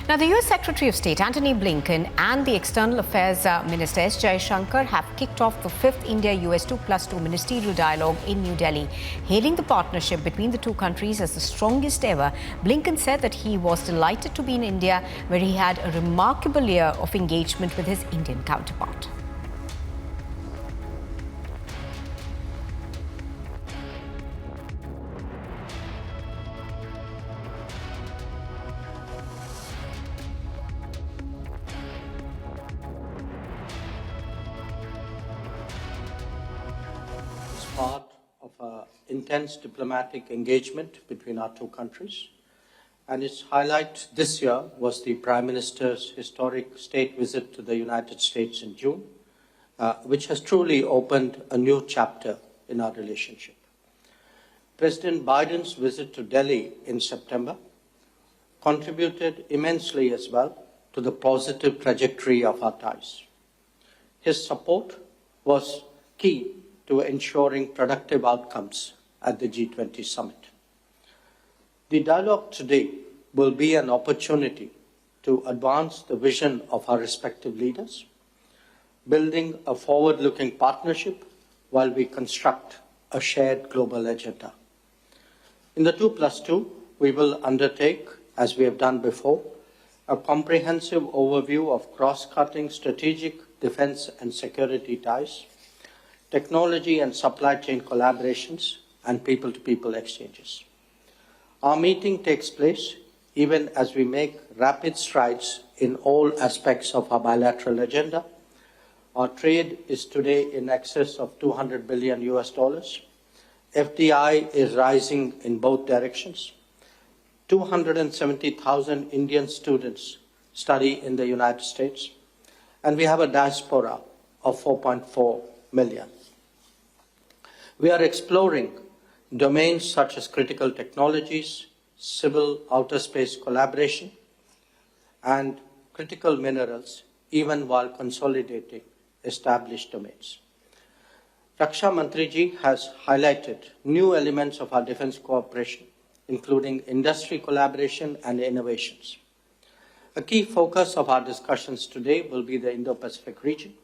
Now, the U.S. Secretary of State Antony Blinken and the External Affairs Minister S. Jaishankar have kicked off the 5th India-U.S. 2+2 ministerial dialogue in New Delhi. Hailing the partnership between the two countries as the strongest ever, Blinken said that he was delighted to be in India, where he had a remarkable year of engagement with his Indian counterpart. Part of an intense diplomatic engagement between our two countries. And its highlight this year was the Prime Minister's historic state visit to the United States in June, which has truly opened a new chapter in our relationship. President Biden's visit to Delhi in September contributed immensely as well to the positive trajectory of our ties. His support was key to ensuring productive outcomes at the G20 summit. The dialogue today will be an opportunity to advance the vision of our respective leaders, building a forward-looking partnership while we construct a shared global agenda. In the 2+2, we will undertake, as we have done before, a comprehensive overview of cross-cutting strategic defense and security ties, technology and supply chain collaborations, and people-to-people exchanges. Our meeting takes place even as we make rapid strides in all aspects of our bilateral agenda. Our trade is today in excess of $200 billion US. FDI is rising in both directions. 270,000 Indian students study in the United States, and we have a diaspora of 4.4 million. We are exploring domains such as critical technologies, civil outer space collaboration, and critical minerals, even while consolidating established domains. Raksha Mantriji has highlighted new elements of our defense cooperation, including industry collaboration and innovations. A key focus of our discussions today will be the Indo-Pacific region.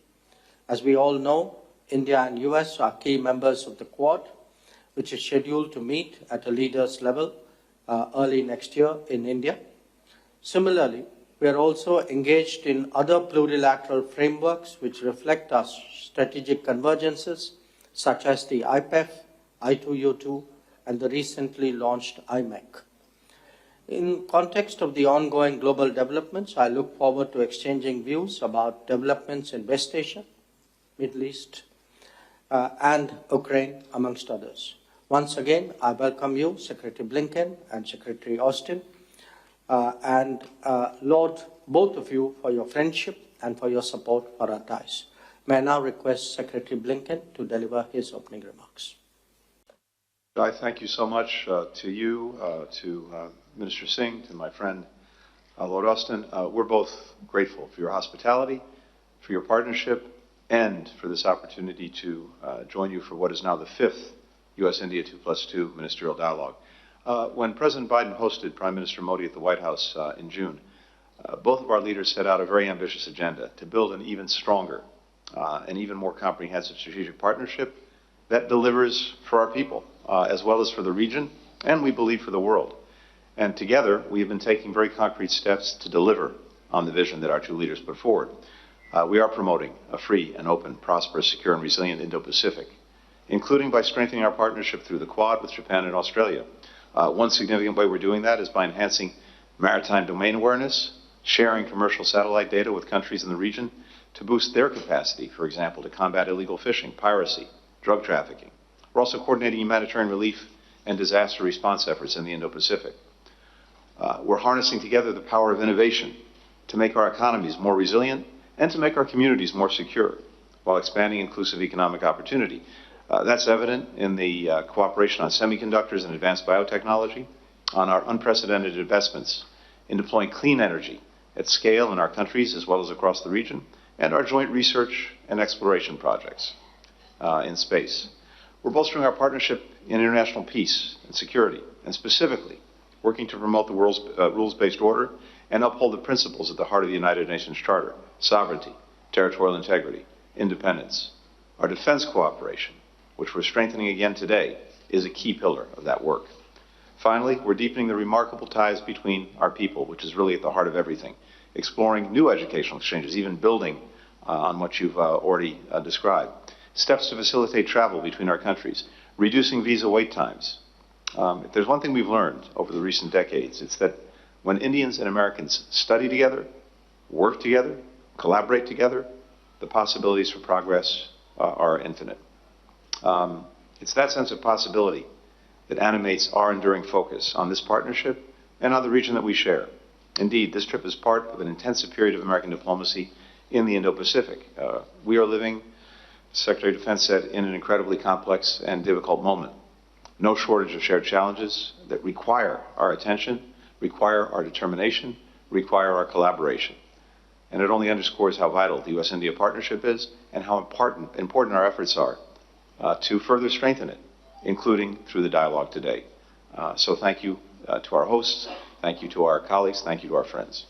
As we all know, India and US are key members of the Quad, which is scheduled to meet at a leaders level early next year in India. Similarly, we are also engaged in other plurilateral frameworks which reflect our strategic convergences, such as the IPEF, I2U2, and the recently launched IMEC. In context of the ongoing global developments, I look forward to exchanging views about developments in West Asia, Middle East, and Ukraine, amongst others. Once again, I welcome you, Secretary Blinken and Secretary Austin, and laud both of you for your friendship and for your support for our ties. May I now request Secretary Blinken to deliver his opening remarks. I thank you so much to you, to Minister Singh, to my friend Lord Austin. We're both grateful for your hospitality, for your partnership, and for this opportunity to join you for what is now the 5th U.S.-India 2+2 ministerial dialogue. When President Biden hosted Prime Minister Modi at the White House in June, both of our leaders set out a very ambitious agenda to build an even stronger and even more comprehensive strategic partnership that delivers for our people, as well as for the region, and we believe for the world. And together, we have been taking very concrete steps to deliver on the vision that our two leaders put forward. We are promoting a free and open, prosperous, secure, and resilient Indo-Pacific, including by strengthening our partnership through the Quad with Japan and Australia. One significant way we're doing that is by enhancing maritime domain awareness, sharing commercial satellite data with countries in the region to boost their capacity, for example, to combat illegal fishing, piracy, drug trafficking. We're also coordinating humanitarian relief and disaster response efforts in the Indo-Pacific. We're harnessing together the power of innovation to make our economies more resilient and to make our communities more secure while expanding inclusive economic opportunity. That's evident in the cooperation on semiconductors and advanced biotechnology, on our unprecedented investments in deploying clean energy at scale in our countries as well as across the region, and our joint research and exploration projects in space. We're bolstering our partnership in international peace and security, and specifically working to promote the world's rules-based order and uphold the principles at the heart of the United Nations Charter: sovereignty, territorial integrity, independence. Our defense cooperation, which we're strengthening again today, is a key pillar of that work. Finally, we're deepening the remarkable ties between our people, which is really at the heart of everything, exploring new educational exchanges, even building on what you've already described, steps to facilitate travel between our countries, reducing visa wait times. If there's one thing we've learned over the recent decades, it's that when Indians and Americans study together, work together, collaborate together, the possibilities for progress are infinite. It's that sense of possibility that animates our enduring focus on this partnership and on the region that we share. Indeed, this trip is part of an intensive period of American diplomacy in the Indo-Pacific. We are living, Secretary of Defense said, in an incredibly complex and difficult moment. No shortage of shared challenges that require our attention, require our determination, require our collaboration. And it only underscores how vital the U.S.-India partnership is and how important our efforts are to further strengthen it, including through the dialogue today. So thank you to our hosts, thank you to our colleagues, thank you to our friends.